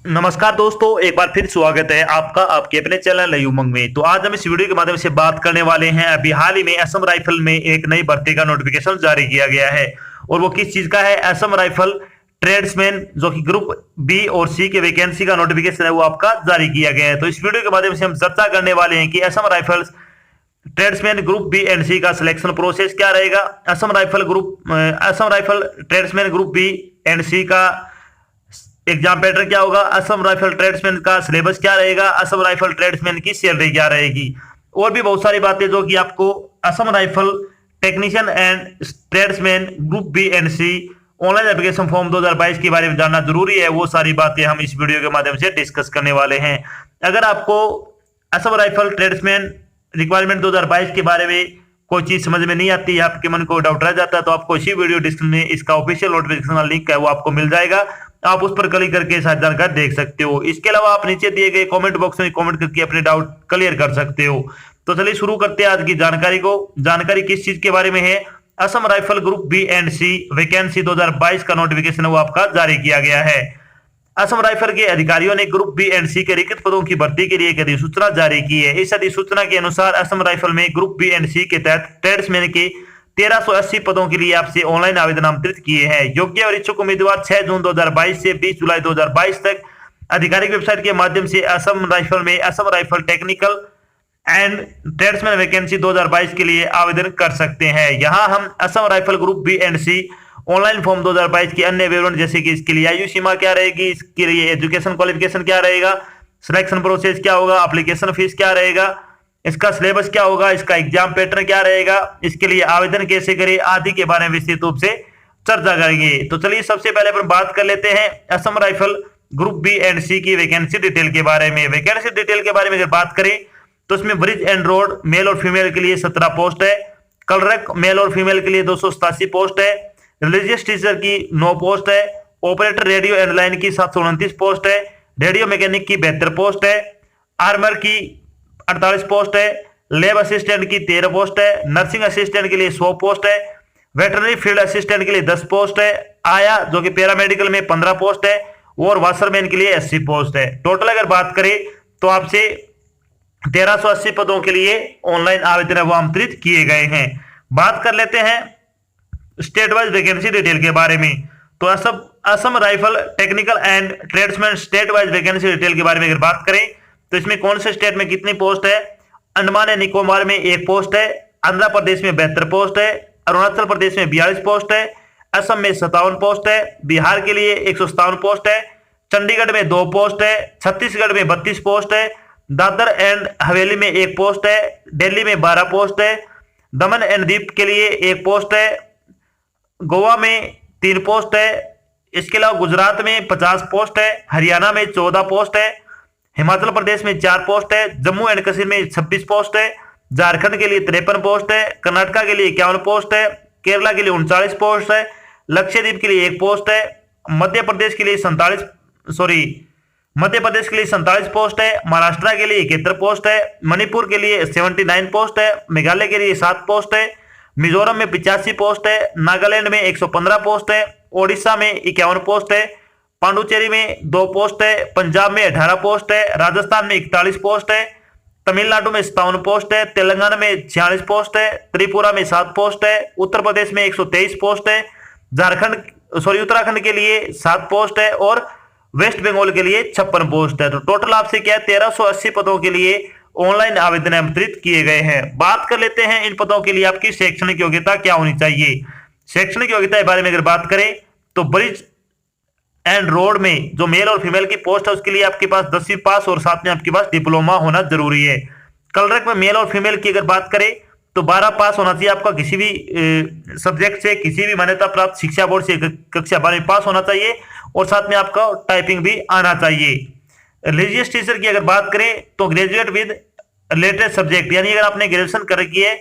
नमस्कार दोस्तों, एक बार फिर स्वागत है आपका आपके अपने चैनल नई उमंग में। तो आज हम इस वीडियो के माध्यम से बात करने वाले हैं। अभी हाल ही में असम राइफल में एक नई भर्ती का नोटिफिकेशन जारी किया गया है और वो किस चीज का है। असम राइफल ट्रेड्समैन जो कि ग्रुप बी और सी के वैकेंसी का नोटिफिकेशन है वो आपका जारी किया गया है। तो इस वीडियो के माध्यम से हम चर्चा करने वाले हैं कि Assam rifle tradesman group B and C का सिलेक्शन प्रोसेस क्या रहेगा। Assam rifle tradesman group B and C का एग्जाम पैटर्न क्या होगा, असम राइफल ट्रेड्समैन का सिलेबस क्या रहेगा, असम राइफल ट्रेड्समैन की सैलरी क्या रहेगी और भी बहुत सारी बातें जो कि आपको Assam rifle technician and tradesman group B and C online application form 2022 के बारे में जानना जरूरी है। वो सारी बातें हम इस वीडियो के माध्यम से डिस्कस करने वाले हैं। अगर आपको असम राइफल ट्रेड्समैन रिक्वायरमेंट 2022 के बारे में कोई चीज समझ में नहीं आती है, आपके मन को डाउट रह जाता है, तो आपको इसी वीडियो डिस्क्रिप्शन में इसका ऑफिशियल नोटिफिकेशन का लिंक है वो आपको मिल जाएगा। आप उस पर क्लिक करके सारी जानकारी देख सकते हो। इसके अलावा आप नीचे दिए गए कमेंट बॉक्स में कमेंट करके अपने डाउट क्लियर कर सकते हो। तो चलिए शुरू करते हैं आज की जानकारी को। जानकारी किस चीज के बारे में है, Assam rifle group B and C vacancy 2022 का नोटिफिकेशन वो आपका जारी किया गया है। असम राइफल के अधिकारियों ने ग्रुप बी एंड सी के रिक्त पदों की भर्ती के लिए एक अधिसूचना जारी की है। इस अधिसूचना के अनुसार असम राइफल में ग्रुप बी एंड सी के तहत ट्रेड्समैन के 1380 पदों के लिए आपसे ऑनलाइन आवेदन आमंत्रित किए हैं। योग्य और इच्छुक उम्मीदवार 6 जून 2022 से 20 जुलाई 2022 तक आधिकारिक वेबसाइट के माध्यम से असम राइफल में Assam rifle technical and tradesman vacancy 2022 के लिए आवेदन कर सकते हैं। यहाँ हम Assam rifle group B and C online form 2022 की अन्य विवरण जैसे कि इसके लिए आयु सीमा क्या रहेगी, इसके लिए एजुकेशन क्वालिफिकेशन क्या रहेगा, सिलेक्शन प्रोसेस क्या होगा, एप्लीकेशन फीस क्या रहेगा, इसका सिलेबस क्या होगा, इसका एग्जाम पैटर्न क्या रहेगा, इसके लिए आवेदन कैसे करें आदि के बारे में विस्तृत रूप से चर्चा करेंगे। तो चलिए सबसे पहले अपन बात कर लेते हैं Assam rifle group B and C की वैकेंसी डिटेल के बारे में। वैकेंसी डिटेल के बारे में अगर बात करें तो इसमें ब्रिज एंड रोड मेल और फीमेल के लिए 17 पोस्ट है, कलरक मेल और फीमेल के लिए 287 पोस्ट है, रिलीजियस टीचर की 9 पोस्ट है, ऑपरेटर रेडियो एंड लाइन की 729 पोस्ट है, रेडियो मैकेनिक की 72 पोस्ट है, आर्मर की 48 पोस्ट है, लैब असिस्टेंट की 13 पोस्ट है, नर्सिंग असिस्टेंट के लिए 100 पोस्ट है, वेटरनरी फील्ड असिस्टेंट के लिए 10 पोस्ट है, आया जो कि पैरामेडिकल में 15 पोस्ट है और वाशरमैन के लिए 80 पोस्ट है। टोटल अगर बात करें तो आपसे 1380 पदों के लिए ऑनलाइन आवेदन वो आमंत्रित किए गए हैं। बात कर लेते हैं स्टेट वाइज वैकेंसी डिटेल के बारे में। तो Assam rifle technical and tradesman state wise vacancy detail के बारे में अगर बात करें तो इसमें कौन से स्टेट में कितनी पोस्ट है। अंडमान एंड निकोबार में 1 पोस्ट है, आंध्र प्रदेश में 72 पोस्ट है, अरुणाचल प्रदेश में 42 पोस्ट है, असम में 57 पोस्ट है, बिहार के लिए 157 पोस्ट है, चंडीगढ़ में 2 पोस्ट है, छत्तीसगढ़ में 32 पोस्ट है, दादर एंड हवेली में 1 पोस्ट है, दिल्ली में 12 पोस्ट है, दमन एंड दीप के लिए 1 पोस्ट है, गोवा में 3 पोस्ट है, इसके अलावा गुजरात में 50 पोस्ट है, हरियाणा में 14 पोस्ट है, हिमाचल प्रदेश में 4 पोस्ट है, जम्मू एंड कश्मीर में 26 पोस्ट है, झारखंड के लिए 53 पोस्ट है, कर्नाटका के लिए 51 पोस्ट है, केरला के लिए 39 पोस्ट है, लक्षद्वीप के लिए 1 पोस्ट है, मध्य प्रदेश के लिए 47 पोस्ट है, महाराष्ट्र के लिए 71 पोस्ट है, मणिपुर के लिए 79 पोस्ट है, मेघालय के लिए 7 पोस्ट है, मिजोरम में 85 पोस्ट है, नागालैंड में 115 पोस्ट है, ओडिशा में 51 पोस्ट है, पांडुचेरी में 2 पोस्ट है, पंजाब में 18 पोस्ट है, राजस्थान में 41 पोस्ट है, तमिलनाडु में 57 पोस्ट है, तेलंगाना में 46 पोस्ट है, त्रिपुरा में 7 पोस्ट है, उत्तर प्रदेश में 123 पोस्ट है, उत्तराखंड के लिए 7 पोस्ट है और वेस्ट बंगाल के लिए 56 पोस्ट है। तो टोटल आपसे क्या है 1380 पदों के लिए ऑनलाइन आवेदन आमंत्रित किए गए हैं। बात कर लेते हैं इन पदों के लिए आपकी शैक्षणिक योग्यता क्या होनी चाहिए। शैक्षणिक योग्यता के बारे में अगर बात करें तो ब्रिज एंड रोड में जो मेल और फीमेल की पोस्ट है उसके लिए आपके पास 10वीं पास और साथ में आपके पास डिप्लोमा होना जरूरी है। कलरक में मेल और फीमेल की अगर बात करें तो 12 पास होना चाहिए आपका, किसी भी सब्जेक्ट से, किसी भी मान्यता प्राप्त शिक्षा बोर्ड से कक्षा 12 पास होना चाहिए और साथ में आपका टाइपिंग भी आना चाहिए। रिलीजियस टीचर की अगर बात करें तो ग्रेजुएट विद लेटेस्ट सब्जेक्ट, यानी अगर आपने ग्रेजुएशन कर रखी है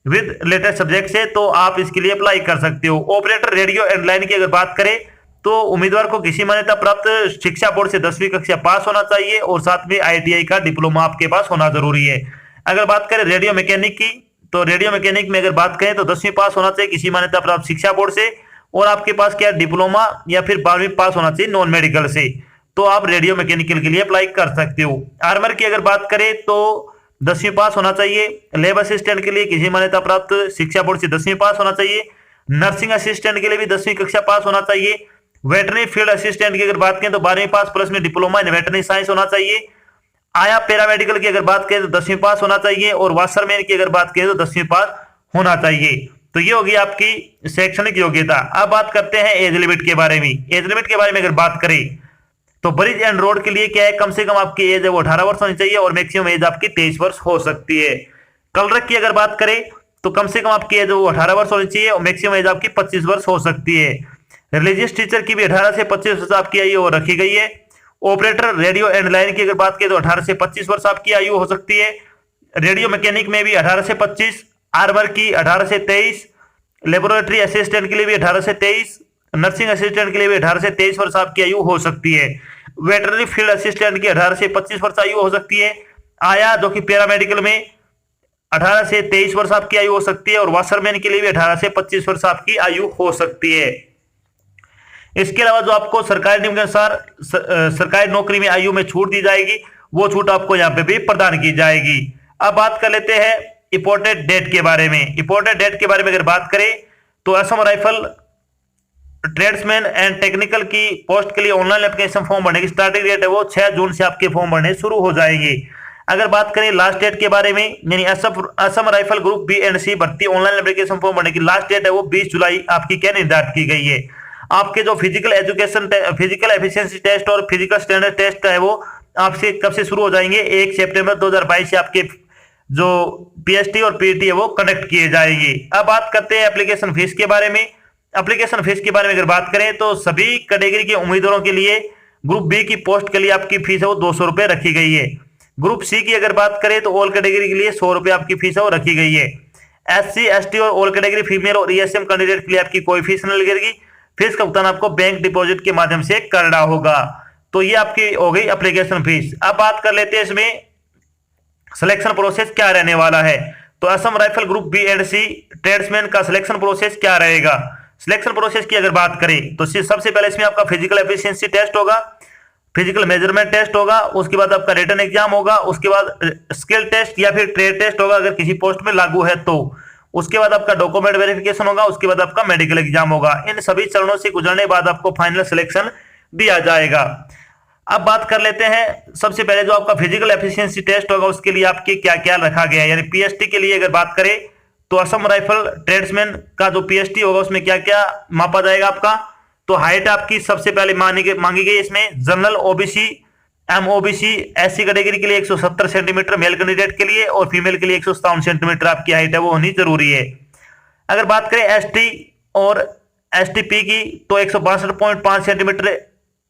विद लेटेस्ट सब्जेक्ट से तो आप इसके लिए अप्लाई कर सकते हो। ऑपरेटर रेडियो एंड लाइन की अगर बात करें तो उम्मीदवार को किसी मान्यता प्राप्त शिक्षा बोर्ड से 10वीं कक्षा पास होना चाहिए और साथ में ITI का डिप्लोमा आपके पास होना जरूरी है। अगर बात करें रेडियो मैकेनिक की तो रेडियो मैकेनिक में अगर बात करें तो 10वीं पास होना चाहिए किसी मान्यता प्राप्त शिक्षा बोर्ड से और आपके पास क्या डिप्लोमा या फिर 12वीं पास होना चाहिए नॉन मेडिकल से। तो आप रेडियो मैकेनिकल के लिए अप्लाई कर सकते हो। आर्मर की अगर बात करें तो 10वीं पास होना चाहिए। लैब असिस्टेंट के लिए किसी मान्यता प्राप्त शिक्षा बोर्ड से 10वीं पास होना चाहिए। नर्सिंग असिस्टेंट के लिए भी 10वीं कक्षा पास होना चाहिए। वेटरनरी फील्ड असिस्टेंट की अगर बात करें तो 12वीं पास प्लस में डिप्लोमा इन वेटरनरी साइंस होना चाहिए। आया पैरामेडिकल की अगर बात करें तो 10वीं पास होना चाहिए। और वाशरमैन की अगर बात करें तो 10वीं पास होना चाहिए। तो ये होगी आपकी शैक्षणिक योग्यता। अब बात करते हैं एज लिमिट के बारे में। एज लिमिट के बारे में अगर बात करें तो ब्रिज एंड रोड के लिए क्या है, कम से कम आपकी एज है वो 18 वर्ष होनी चाहिए और मैक्सिमम एज आपकी 23 वर्ष हो सकती है। कलरक की अगर बात करें तो कम से कम आपकी एज वो 18 वर्ष होनी चाहिए और मैक्सिमम एज आपकी 25 वर्ष हो सकती है। रिलीजियस टीचर की भी 18 से 25 वर्ष आपकी आयु वो रखी गई है। ऑपरेटर रेडियो एंड लाइन की अगर बात करें तो 18 से 25 वर्ष आपकी आयु हो सकती है। रेडियो मैकेनिक में भी 18 से 25, आर्मर की 18 से 23, लेबोरेटरी असिस्टेंट के लिए भी 18 से 23, नर्सिंग असिस्टेंट के लिए भी 18 से 23 वर्ष आपकी आयु हो सकती है। वेटरनरी फील्ड असिस्टेंट की 18 से 25 वर्ष आयु हो सकती है। आया जो कि पैरामेडिकल में 18 से 23 वर्ष आपकी आयु हो सकती है और वाशरमैन के लिए भी 18 से 25 वर्ष आपकी आयु हो सकती है। इसके अलावा जो आपको सरकारी नियम के अनुसार सरकारी नौकरी में आयु में छूट दी जाएगी, वो छूट आपको यहाँ पे भी प्रदान की जाएगी। अब बात कर लेते हैं इंपोर्टेड डेट के बारे में। इंपोर्टेड डेट के बारे में अगर बात करें तो Assam rifle tradesman and technical की पोस्ट के लिए ऑनलाइन एप्लीकेशन फॉर्म भरने की स्टार्टिंग डेट है वो 6 जून से आपके फॉर्म भरने शुरू हो जाएंगे। अगर बात करें लास्ट डेट के बारे में, यानी Assam rifle group B and C भर्ती ऑनलाइन एप्लीकेशन फॉर्म भरने की लास्ट डेट है वो 20 जुलाई आपकी क्या निर्धारित की गई है। आपके जो physical education, physical efficiency test और फिजिकल स्टैंडर्ड टेस्ट है वो आपसे कब से शुरू हो जाएंगे, 1 सितंबर 2022 से आपके जो पीएसटी और पीटी है वो कनेक्ट किए जाएंगे। अब बात करते हैं एप्लीकेशन फीस के बारे में। एप्लीकेशन फीस के बारे में अगर बात करें तो सभी कैटेगरी के उम्मीदवारों के लिए ग्रुप बी की पोस्ट के लिए आपकी फीस है वो 200 रुपए रखी गई है। ग्रुप सी की अगर बात करें तो ऑल कैटेगरी के लिए 100 रुपए आपकी फीस है वो रखी गई है। SC ST और ऑल कैटेगरी फीमेल और ESM कैंडिडेट के लिए आपकी कोई फीस नहीं लगेगी। फीस का भुगतान आपको बैंक डिपॉजिट के माध्यम से करना होगा। तो ये आपकी हो गई एप्लीकेशन फीस। अब बात कर लेते हैं इसमें सिलेक्शन प्रोसेस क्या रहने वाला है। तो Assam rifle group B and C tradesman का सिलेक्शन प्रोसेस क्या रहेगा। सिलेक्शन प्रोसेस की अगर बात करें तो सबसे पहले इसमें आपका फिजिकल एफिशिएंसी टेस्ट होगा, फिजिकल मेजरमेंट टेस्ट होगा, उसके बाद आपका रिटन एग्जाम होगा, उसके बाद स्किल टेस्ट या फिर ट्रेड टेस्ट होगा अगर किसी पोस्ट में लागू है तो, उसके बाद आपका डॉक्यूमेंट वेरिफिकेशन होगा, उसके बाद आपका मेडिकल एग्जाम होगा। इन सभी चरणों से गुजरने के बाद आपको फाइनल सिलेक्शन दिया जाएगा। अब बात कर लेते हैं सबसे पहले जो आपका फिजिकल एफिशिएंसी टेस्ट होगा उसके लिए आपके क्या क्या रखा गया है। यानी पीएसटी के लिए अगर बात करें तो असम राइफल ट्रेड्समैन का जो पीएसटी होगा उसमें क्या क्या मापा जाएगा आपका। तो हाइट आपकी सबसे पहले मांगी गई इसमें general OBC MOBC SC category के लिए 170 सेंटीमीटर मेल कैंडिडेट के लिए और फीमेल के लिए 157 सेंटीमीटर आपकी हाइट है वो होनी जरूरी है। अगर बात करें एसटी और एसटीपी की तो 162.5 सेंटीमीटर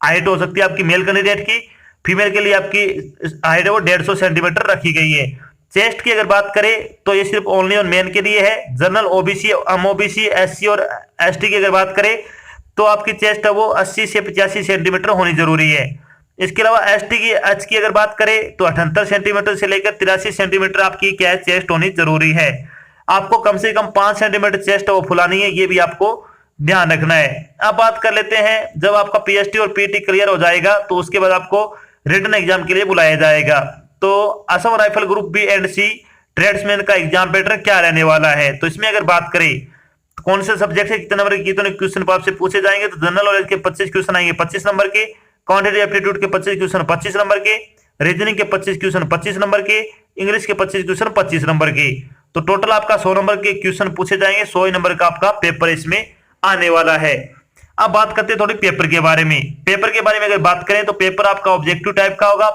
हाइट हो सकती है आपकी मेल कैंडिडेट की, फीमेल के लिए आपकी हाइट है वो 150 सेंटीमीटर रखी गई है। चेस्ट की अगर बात करें तो ये सिर्फ ओनली और मेन के लिए है। जनरल ओबीसी एमओबीसी एससी और एसटी की अगर बात करें तो आपकी चेस्ट है वो 80 से 85 सेंटीमीटर होनी जरूरी है। इसके अलावा एसटी की एच की अगर बात करें तो 78 सेंटीमीटर से लेकर 83 सेंटीमीटर आपकी क्या है चेस्ट होनी जरूरी है। आपको कम से कम 5 सेंटीमीटर चेस्ट है वो फुलानी है, ये भी आपको ध्यान रखना है। अब बात कर लेते हैं जब आपका पीएसटी और पीटी क्लियर हो जाएगा तो उसके बाद आपको रिटन एग्जाम के लिए बुलाया जाएगा। तो Assam rifle group B and C tradesman का एग्जाम पैटर्न क्या रहने वाला है। तो इसमें अगर बात करें तो कौन से सब्जेक्ट से कितने नंबर के कितने क्वेश्चन आपसे पूछे जाएंगे। तो जनरल नॉलेज के 25 क्वेश्चन आएंगे 25 नंबर के, क्वांटिटेटिव एप्टीट्यूड के 25 क्वेश्चन 25 नंबर के, रीजनिंग के 25 क्वेश्चन 25 नंबर के, इंग्लिश के 25 क्वेश्चन 25 नंबर के। तो टोटल आपका 100 नंबर के क्वेश्चन पूछे जाएंगे, 100 नंबर का आपका पेपर इसमें आने वाला है। अब बात करते हैं थोड़ी पेपर के बारे में। पेपर के बारे में अगर बात करें तो पेपर आपका ऑब्जेक्टिव टाइप का होगा।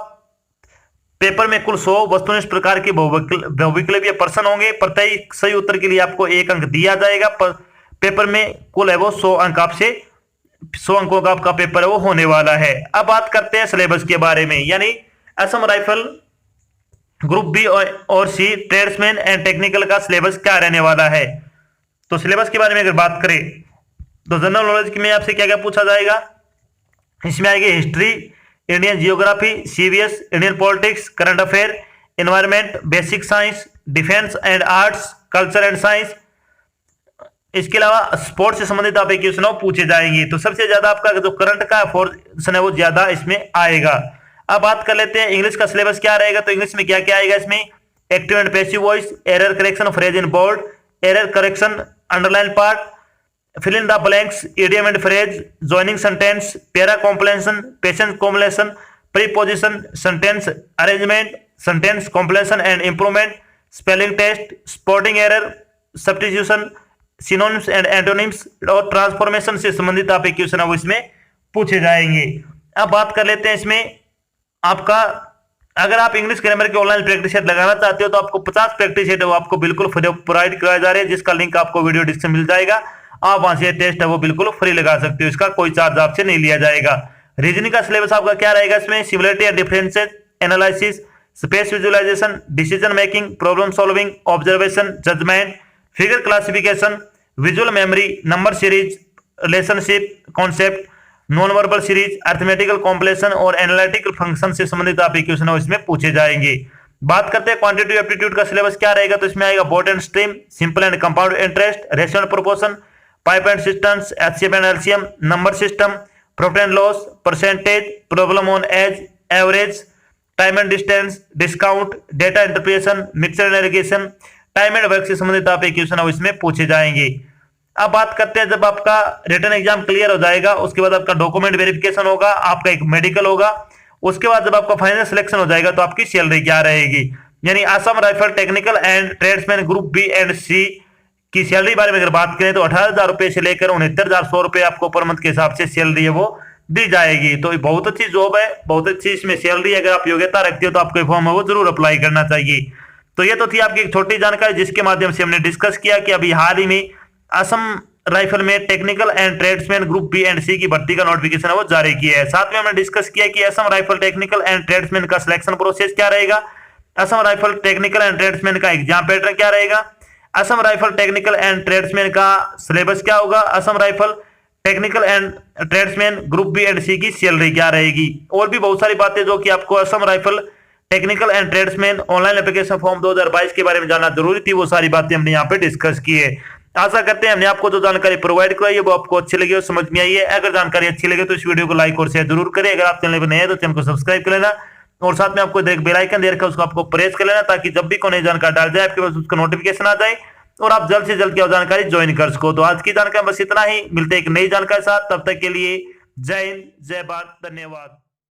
पेपर में कुल 100 वस्तुनिष्ठ प्रकार के बहुविकल्पीय प्रश्न होंगे। प्रत्येक सही उत्तर के लिए आपको 1 अंक दिया जाएगा। पेपर में कुल है वो 100 अंक आपसे 100 अंकों का आपका पेपर है वो होने वाला है। अब बात करते हैं सिलेबस के बारे में, यानी असम राइफल ग्रुप बी और सी ट्रेड्समैन एंड टेक्निकल का सिलेबस क्या रहने वाला है। तो सिलेबस के बारे में अगर बात करें तो जनरल नॉलेज में आपसे क्या क्या पूछा जाएगा। इसमें आएगी history, Indian geography, CVS, Indian politics, current affair, environment, basic science, defence and arts, culture and science, इसके अलावा स्पोर्ट्स से संबंधित आप क्वेश्चन पूछे जाएंगे। तो सबसे ज्यादा आपका जो करंट का पोर्शन है वो ज्यादा इसमें आएगा। अब बात कर लेते हैं इंग्लिश का सिलेबस क्या रहेगा। तो इंग्लिश में क्या क्या आएगा इसमें, active and passive voice, error correction phrase in board, error correction underline part, fill in the blanks, idiom and phrase, joining sentence, para completion, patient completion, preposition, sentence arrangement, sentence completion and improvement, spelling test, spotting error, substitution, synonyms and antonyms और transformation से संबंधित आप एक question है वो इसमें पूछे जाएंगे। अब बात कर लेते हैं इसमें आपका, अगर आप इंग्लिश ग्रामर के ऑनलाइन प्रैक्टिस सेट लगाना चाहते हो तो आपको 50 प्रैक्टिस सेट है वो आपको बिल्कुल फ्री प्रोवाइड कराए जा रहे हैं, जिसका लिंक आपको वीडियो डिस्क्रिप्शन मिल जाएगा। आप वहां से टेस्ट है वो बिल्कुल फ्री लगा सकते हो, इसका कोई चार्ज आपसे नहीं लिया जाएगा। रीजनिंग का सिलेबस आपका क्या रहेगा इसमें, similarity and differences, analysis, space visualisation, decision making, problem solving, observation, judgement, figure classification, visual memory, number series, relationship concept, non verbal series, arithmetical complexion और एनालिटिकल फंक्शन से संबंधित आप क्वेश्चन है इसमें पूछे जाएंगे। बात करते हैं क्वांटिटेटिव एप्टीट्यूड का सिलेबस क्या रहेगा। तो इसमें आएगा boat and stream, simple and compound interest, rational proportion, pipe and systems, HCF and LCM, number system, profit and loss, percentage, problem on age, average, time and distance, discount, data interpretation, mixer and aggregation, time and work से संबंधित आप question है इसमें पूछे जाएंगे। अब बात करते हैं जब आपका रिटन एग्जाम क्लियर हो जाएगा उसके बाद आपका डॉक्यूमेंट वेरिफिकेशन होगा, आपका एक मेडिकल होगा, उसके बाद जब आपका फाइनल सिलेक्शन हो जाएगा तो आपकी सैलरी क्या रहेगी। यानी Assam rifle technical and tradesman group B and C की सैलरी बारे में अगर बात करें तो 18,000 रुपए से लेकर 69,100 रुपए आपको पर मंथ के हिसाब से सैलरी है वो दी जाएगी। तो बहुत अच्छी जॉब है, बहुत अच्छी इसमें सैलरी। अगर आप योग्यता रखते हो तो आपको फॉर्म है वो जरूर अप्लाई करना चाहिए। तो ये तो थी आपकी एक छोटी जानकारी जिसके माध्यम से हमने डिस्कस किया कि अभी हाल ही में असम राइफल में technical and tradesman group B and C की भर्ती का नोटिफिकेशन है वो जारी किया है। साथ में हमने डिस्कस किया कि Assam rifle technical and tradesman का सिलेक्शन प्रोसेस क्या रहेगा, Assam rifle technical and tradesman का एग्जाम पैटर्न क्या रहेगा, Assam rifle technical and tradesman का सिलेबस क्या होगा, Assam rifle technical and tradesman group B and C की सैलरी क्या रहेगी, और भी बहुत सारी बातें जो कि आपको Assam rifle technical and tradesman online application form 2022 के बारे में जानना जरूरी थी, वो सारी बातें हमने यहाँ पे डिस्कस की है। आशा करते हैं हमने आपको जो जानकारी प्रोवाइड कराई है वो आपको अच्छी लगी और समझ में आई है। अगर जानकारी अच्छी लगे तो इस वीडियो को लाइक और शेयर जरूर करें। अगर आप चैनल पर नए हैं तो चैनल को सब्सक्राइब कर लेना और साथ में आपको एक बेल आइकन दे रखा है उसको आपको प्रेस कर लेना ताकि जब भी कोई नई जानकारी डाल जाए आपके पास उसका नोटिफिकेशन आ जाए और आप जल्द से जल्द की जानकारी ज्वाइन कर सको। तो आज की जानकारी बस इतना ही, मिलते हैं एक नई जानकारी साथ, तब तक के लिए जय हिंद, जय भारत, धन्यवाद।